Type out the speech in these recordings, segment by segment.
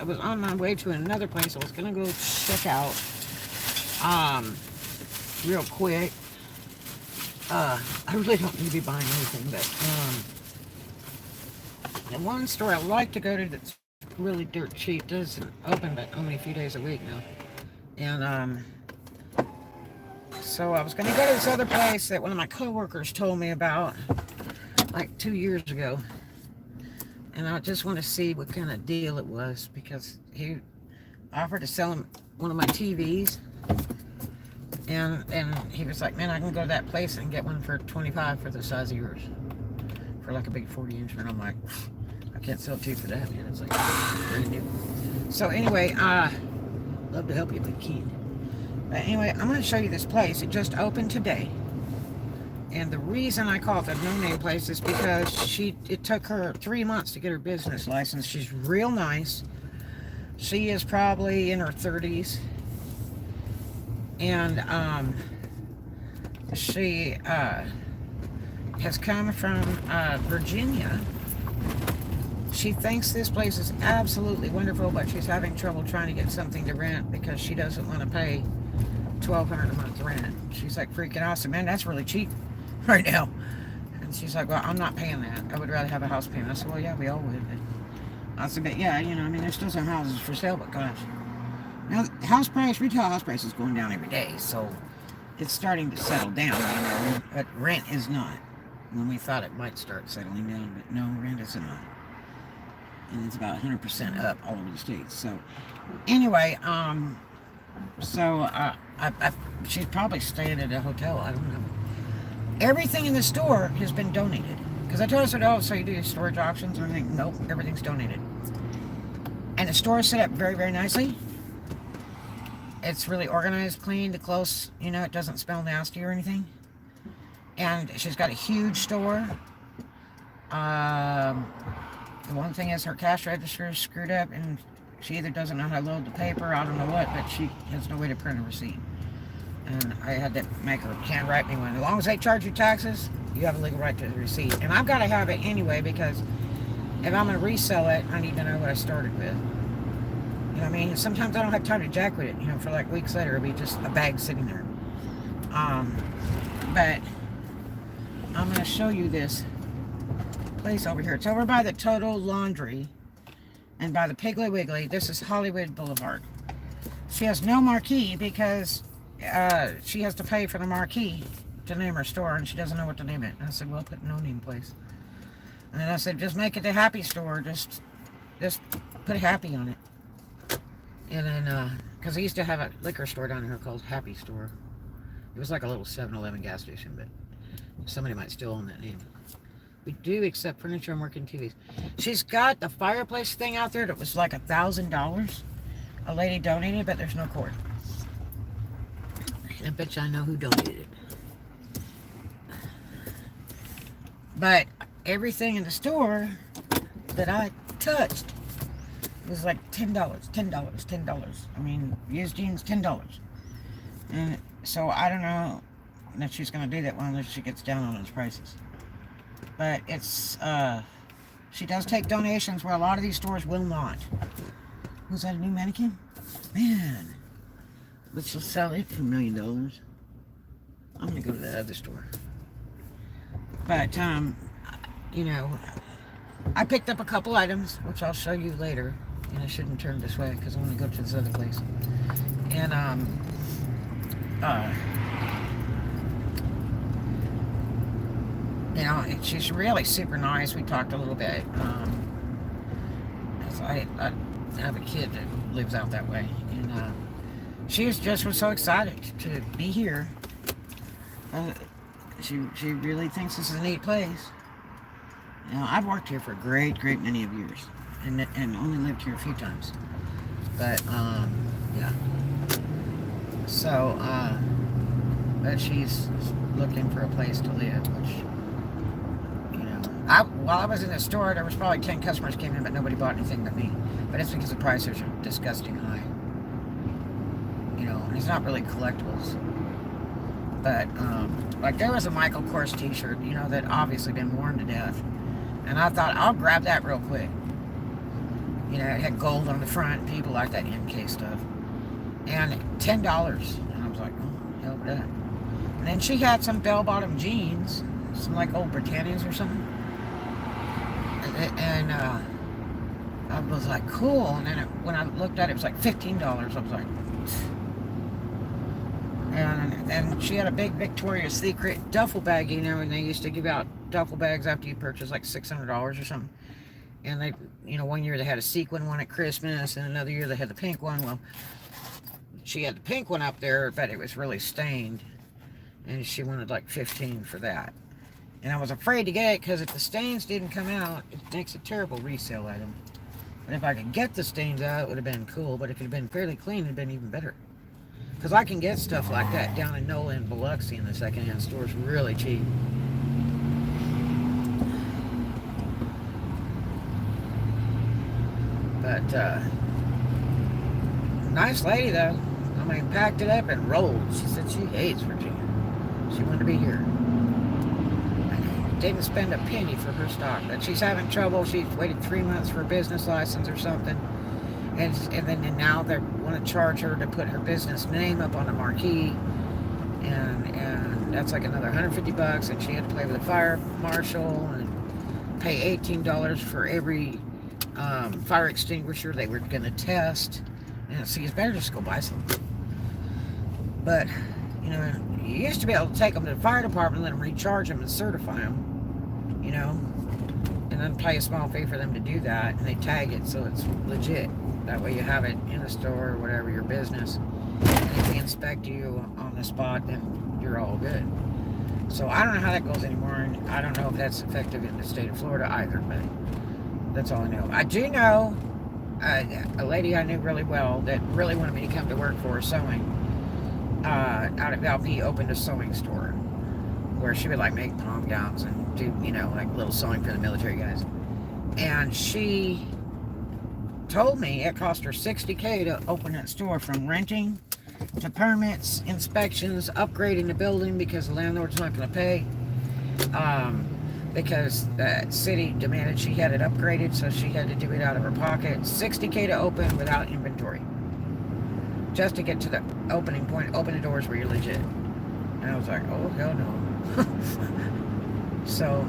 was on my way to another place I was gonna go check out real quick. I really don't need to be buying anything, but the one store I like to go to that's really dirt cheap doesn't open but only a few days a week now. And so I was gonna go to this other place that one of my coworkers told me about like 2 years ago. And I just want to see what kind of deal it was because he offered to sell him one of my TVs. And he was like, man, I can go to that place and get one for 25 for the size of yours. For like a big 40-inch. And I'm like, I can't sell two for that, man. It's like brand new. So anyway, love to help you, but can't. But anyway, I'm going to show you this place. It just opened today. And the reason I call it the no-name place is because it took her 3 months to get her business license. She's real nice. She is probably in her 30s. And she has come from Virginia. She thinks this place is absolutely wonderful, but she's having trouble trying to get something to rent because she doesn't want to pay $1,200 a month rent. She's like freaking out. I said, man, that's really cheap right now. And she's like, well, I'm not paying that. I would rather have a house payment. I said, well, yeah, we all would. But I said, but yeah, you know, I mean, there's still some houses for sale, but gosh. Now, retail house price is going down every day, so it's starting to settle down, you know, but rent is not. When we thought it might start settling down, but no, rent is not. And it's about 100% up all over the states. So, anyway, she's probably staying at a hotel, I don't know. Everything in the store has been donated. Because I told her, I said, oh, so you do storage auctions or anything? Nope, everything's donated. And the store is set up very, very nicely. It's really organized, clean, the clothes, you know, it doesn't smell nasty or anything. And she's got a huge store. The one thing is her cash register is screwed up and she either doesn't know how to load the paper, I don't know what, but she has no way to print a receipt. And I had to make her can write me one. As long as they charge you taxes, you have a legal right to the receipt. And I've got to have it anyway because if I'm going to resell it, I need to know what I started with. You know what I mean? Sometimes I don't have time to jack with it. You know, for like weeks later, it'll be just a bag sitting there. But I'm going to show you this place over here. It's over by the Total Laundry and by the Piggly Wiggly. This is Hollywood Boulevard. She has no marquee because she has to pay for the marquee to name her store, and she doesn't know what to name it. And I said, well, put no name place. And then I said, just make it the Happy Store. Just put Happy on it. And then, because I used to have a liquor store down here called Happy Store. It was like a little 7-Eleven gas station, but somebody might still own that name. We do accept furniture and working TVs. She's got the fireplace thing out there that was like $1,000. A lady donated, but there's no cord. And I bet you I know who donated it. But everything in the store that I touched was like $10. I mean, used jeans, $10. And so I don't know that she's going to do that one unless she gets down on those prices. But it's, she does take donations where a lot of these stores will not. Was that a new mannequin? Man. But she'll sell it for $1 million. I'm going to go to that other store. But, you know, I picked up a couple items, which I'll show you later. And I shouldn't turn this way because I want to go to this other place. And, you know, she's really super nice. We talked a little bit. I have a kid that lives out that way. And, she was so excited to be here. She really thinks this is a neat place. You know, I've worked here for a great many of years. And only lived here a few times. But, yeah. So, but she's looking for a place to live, which, you know, while I was in the store, there was probably 10 customers came in, but nobody bought anything but me. But it's because the prices are disgusting high. You know, and it's not really collectibles. But, like there was a Michael Kors t-shirt, you know, that obviously been worn to death. And I thought, I'll grab that real quick. You know, it had gold on the front. People like that MK stuff. And $10. And I was like, oh, hell with that. And then she had some bell-bottom jeans, some like old Britannias or something. And I was like, cool. And then when I looked at it, it was like $15. I was like, and she had a big Victoria's Secret duffel bag, you know, and they used to give out duffel bags after you purchase like $600 or something. And they, you know, one year they had a sequin one at Christmas, and another year they had the pink one. Well, she had the pink one up there, but it was really stained, and she wanted like 15 for that. And I was afraid to get it because if the stains didn't come out, it makes a terrible resale item. But if I could get the stains out, it would have been cool. But if it had been fairly clean, it would have been even better. Because I can get stuff like that down in NOLA and Biloxi in the secondhand stores really cheap. But, nice lady though. I mean, packed it up and rolled. She said she hates Virginia. She wanted to be here. Didn't spend a penny for her stock. But she's having trouble. She's waited 3 months for a business license or something. And now they want to charge her to put her business name up on a marquee. And that's like another $150. And she had to play with a fire marshal and pay $18 for every fire extinguisher they were going to test. And see, it's better just go buy some. But, you know, you used to be able to take them to the fire department, let them recharge them and certify them, you know, and then pay a small fee for them to do that, and they tag it so it's legit. That way you have it in the store or whatever, your business, and if they inspect you on the spot, then you're all good. So I don't know how that goes anymore, and I don't know if that's effective in the state of Florida either, but that's all I know. I do know a lady I knew really well that really wanted me to come to work for her sewing. Out at Valpy opened a sewing store where she would like make prom gowns and do, you know, like little sewing for the military guys. And she told me it cost her $60K to open that store, from renting to permits, inspections, upgrading the building because the landlord's not going to pay. Because the city demanded she had it upgraded, so she had to do it out of her pocket. $60K to open without inventory. Just to get to the opening point, open the doors where you're legit. And I was like, oh, hell no. So,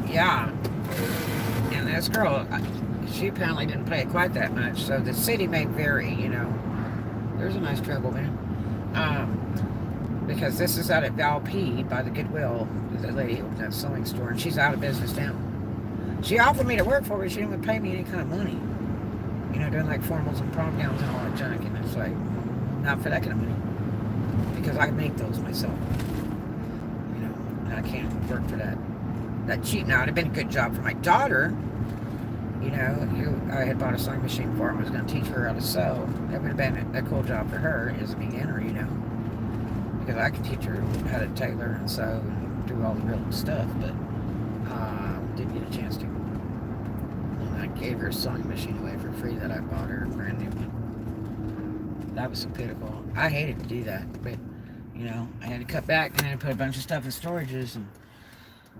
yeah. And this girl, she apparently didn't pay quite that much. So the city may vary, you know. There's a nice treble, man. Because this is out at Valpy by the Goodwill. The lady opened that sewing store, and she's out of business now. She offered me to work for her. She didn't even pay me any kind of money. You know, doing like formals and prom gowns and all that junk. And it's like, not for that kind of money. Because I make those myself. You know, and I can't work for that cheap. Now, it'd have been a good job for my daughter. You know, I had bought a sewing machine for her and was going to teach her how to sew. That would have been a cool job for her as a beginner, you know. Because I could teach her how to tailor and sew and do all the real stuff, but didn't get a chance to. And I gave her a sewing machine away for free that I bought her, a brand new one. That was so pitiful. I hated to do that, but, you know, I had to cut back and then I put a bunch of stuff in storages, and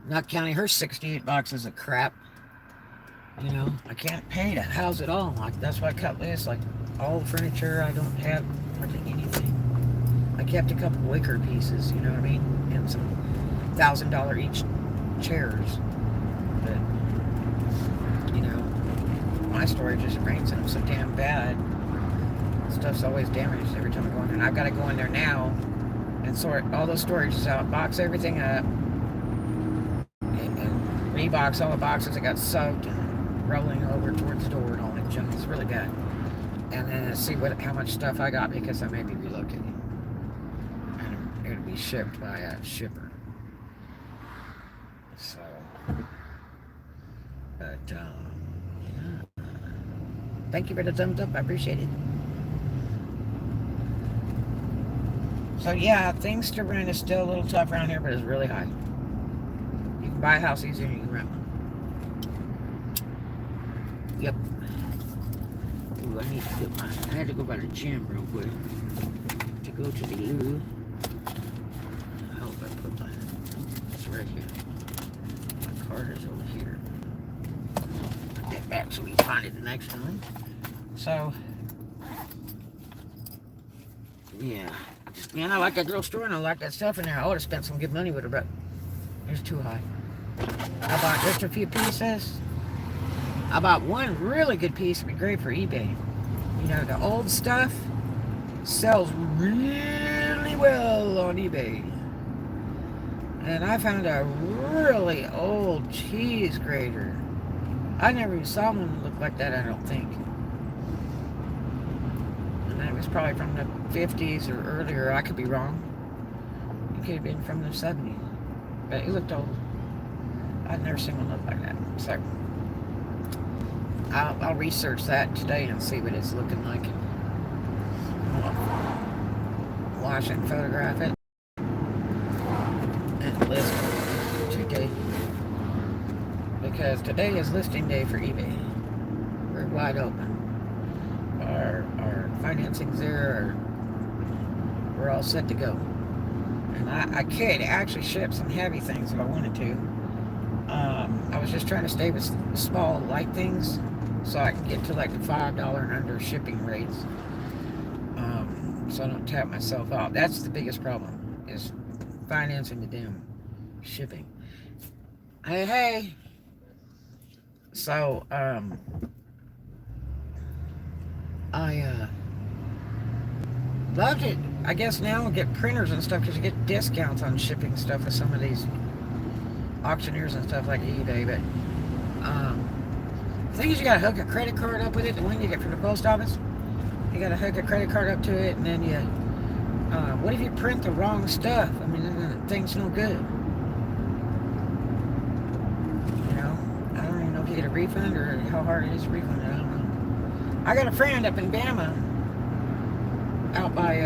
not counting her 68 boxes of crap. You know, I can't pay to house it all. Like, that's why I cut this. Like, all the furniture, I don't have hardly anything. I kept a couple wicker pieces, you know what I mean? And some $1,000 each chairs. But, you know, my storage just rains and I'm so damn bad. Stuff's always damaged every time I go in there. And I've got to go in there now and sort all those storages out, box everything up, and rebox all the boxes that got soaked and rolling over towards the door and all that junk. It's really bad. And then see how much stuff I got, because I may be relocating. And it'll be shipped by a shipper. So, but, yeah. Thank you for the thumbs up. I appreciate it. So, yeah, things to rent is still a little tough around here, but it's really high. You can buy a house easier than you can rent one. Yep. Ooh, I need to get I had to go by the gym real quick to go to the loo. I hope I put it's right here. My card is over here. Okay. back so we can find it the next time. So, yeah. Man, I like that girl store and I like that stuff in there. I would have spent some good money with her, but it's too high. I bought just a few pieces. I bought one really good piece. It'd be great for eBay. You know, the old stuff sells really well on eBay. And I found a really old cheese grater. I never even saw one that looked like that, I don't think. And it was probably from the 50s or earlier. I could be wrong. It could have been from the 70s. But it looked old. I've never seen one look like that. So I'll research that today and see what it's looking like. I'll wash and photograph it and list it today, because today is listing day for eBay. We're wide open. Our financing's there. We're all set to go. And I could actually ship some heavy things if I wanted to. I was just trying to stay with small, light things, so I can get to like the $5 and under shipping rates, so I don't tap myself out. That's the biggest problem, is financing the damn shipping. Hey. So, I loved it. I guess now we'll get printers and stuff, because you get discounts on shipping stuff with some of these auctioneers and stuff like eBay. But the thing is, you gotta hook a credit card up with it. The one you get from the post office, you gotta hook a credit card up to it, and then you what if you print the wrong stuff? I mean, then the thing's no good. You know, I don't even know if you get a refund or how hard it is to refund it. I don't know. I got a friend up in Bama, out by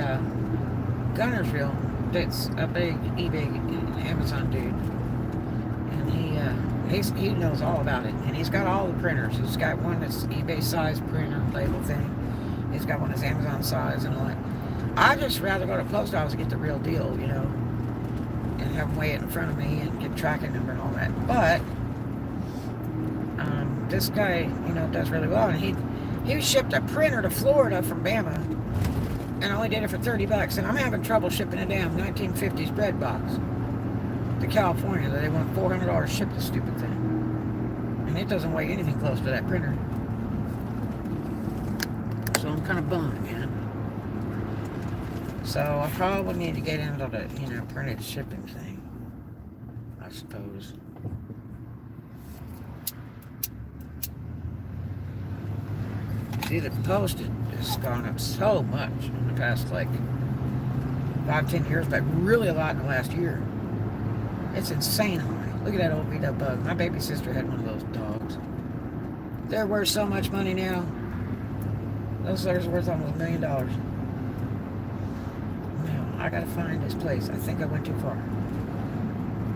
Gunnersville, that's a big eBay and Amazon dude. He knows all about it, and he's got all the printers. He's got one that's eBay size printer label thing. He's got one that's Amazon size and all that. I'd just rather go to the post office and get the real deal, you know, and have them weigh it in front of me and get tracking number and all that. But this guy, you know, does really well, and he shipped a printer to Florida from Bama, and only did it for $30. And I'm having trouble shipping a damn 1950s bread box to California. They want $400 to ship the stupid thing, and it doesn't weigh anything close to that printer. So I'm kind of bummed, man. So I probably need to get into the, you know, printed shipping thing, I suppose. See, the postage has gone up so much in the past, like, 5-10 years, but really a lot in the last year. It's insane high. Look at that old beat-up bug. My baby sister had one of those dogs. They're worth so much money now. Those things are worth almost $1 million. Now, I gotta find this place. I think I went too far.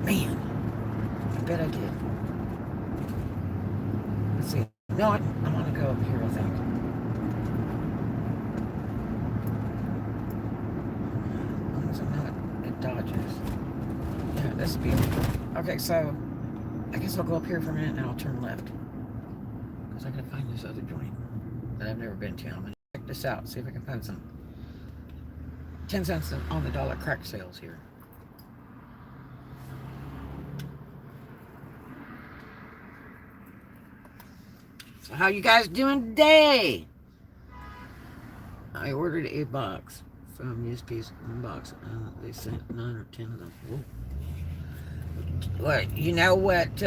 Man, I bet I did. Let's see. No, I'm gonna go up here, I think. As long as I'm not at Dodgers. Yeah, this would be okay. So I guess I'll go up here for a minute and I'll turn left, because I gotta find this other joint that I've never been to. I'm gonna check this out, see if I can find some 10 cents on the dollar crack sales here. So how you guys doing today? I ordered a box from USP's box. They sent 9 or 10 of them. Whoa. What, you know what,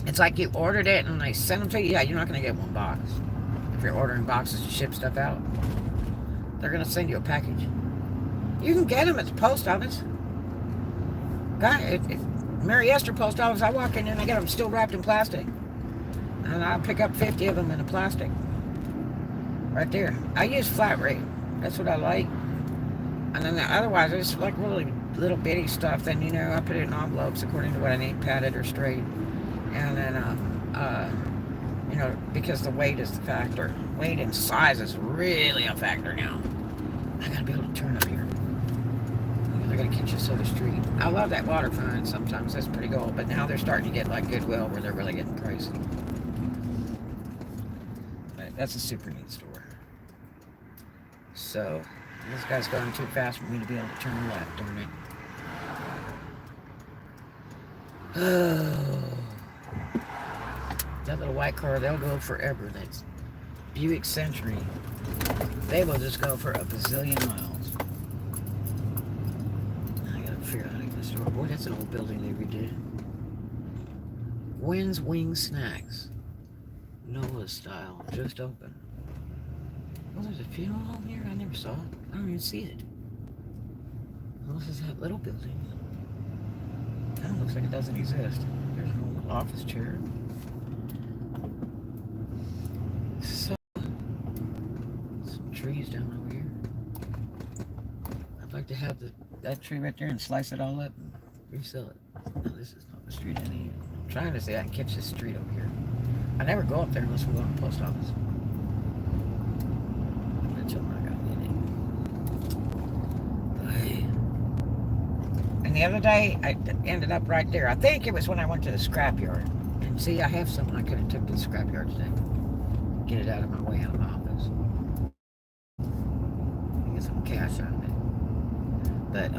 it's like you ordered it and they sent them to you. Yeah, you're not going to get one box. If you're ordering boxes to ship stuff out, they're going to send you a package. You can get them at the post office. Mary Esther post office, I walk in and I get them still wrapped in plastic. And I'll pick up 50 of them in a plastic. Right there. I use flat rate. That's what I like. And then otherwise, it's like really little bitty stuff. Then, you know, I put it in envelopes according to what I need, padded or straight. And then, you know, because the weight is the factor. Weight and size is really a factor now. I gotta be able to turn up here. Look at I gotta catch this other street. I love that waterfront. Sometimes that's pretty cool, but now they're starting to get like Goodwill where they're really getting pricey. But that's a super neat store. So this guy's going too fast for me to be able to turn left, darn it. Oh. That little white car, they'll go forever. That's Buick Century. They will just go for a bazillion miles. I gotta figure out how to get this store. Boy, that's an old building they redid. Wynn's Wing Snacks. Noah style. Just open. Oh, there's a funeral home here? I never saw it. I don't even see it. Well, this is that little building. That looks like it doesn't exist. There's an old office chair. So, some trees down over here. I'd like to have that tree right there and slice it all up and resell it. No, this is not the street I need. I'm trying to say I can catch this street over here. I never go up there unless we go to the post office. And the other day, I ended up right there. I think it was when I went to the scrapyard. And see, I have something I could have took to the scrapyard today. Get it out of my way out of my office. Get some cash out of it. But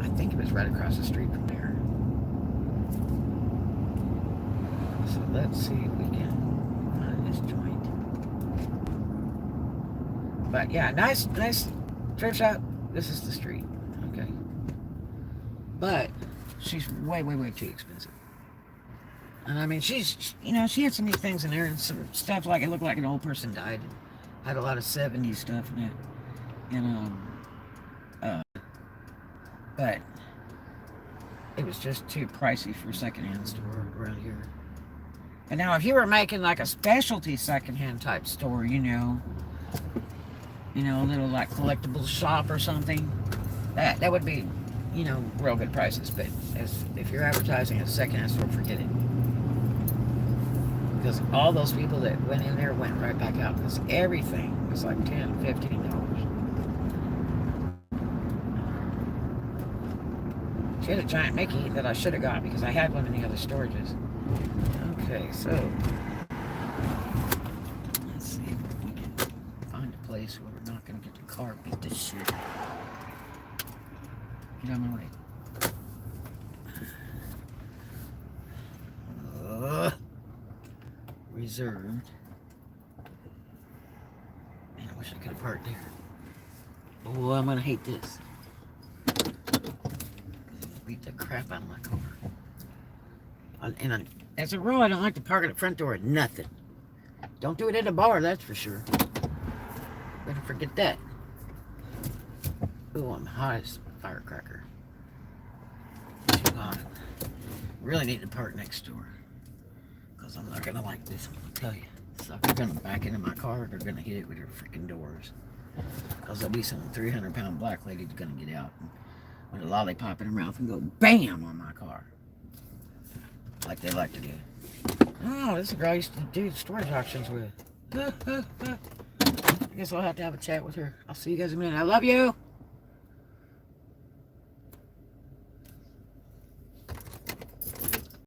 I think it was right across the street from there. So let's see if we can find this joint. But yeah, nice thrift shop. This is the street. Okay. But she's way too expensive. And I mean, she's, you know, she had some neat things in there and some stuff like it looked like an old person died. Had a lot of 70s stuff in it. And, but it was just too pricey for a secondhand store around here. And now if you were making like a specialty secondhand type store, you know, a little like collectibles shop or something, that would be, you know, real good prices. But if you're advertising a secondhand store, forget it. Because all those people that went in there went right back out because everything was like $10, $15. She had a giant Mickey that I should have got because I had one in the other storages. Okay, so let's see if we can find a place where we're not going to get the car beat this shit. Get on my way. Reserved. Man, I wish I could have parked there. Oh, I'm gonna hate this. Beat the crap out of my car. And as a rule, I don't like to park at the front door at nothing. Don't do it at a bar, that's for sure. Better forget that. Oh, I'm hot as a firecracker. Too hot. Really need to park next door. Because I'm not going to like this one, I'll tell you. Sucker's going to back into my car, they're going to hit it with their freaking doors. Because there'll be some 300-pound black lady that's going to get out with a lollipop in her mouth and go BAM on my car. Like they like to do. Oh, this is a girl I used to do storage auctions with. I guess I'll have to have a chat with her. I'll see you guys in a minute. I love you.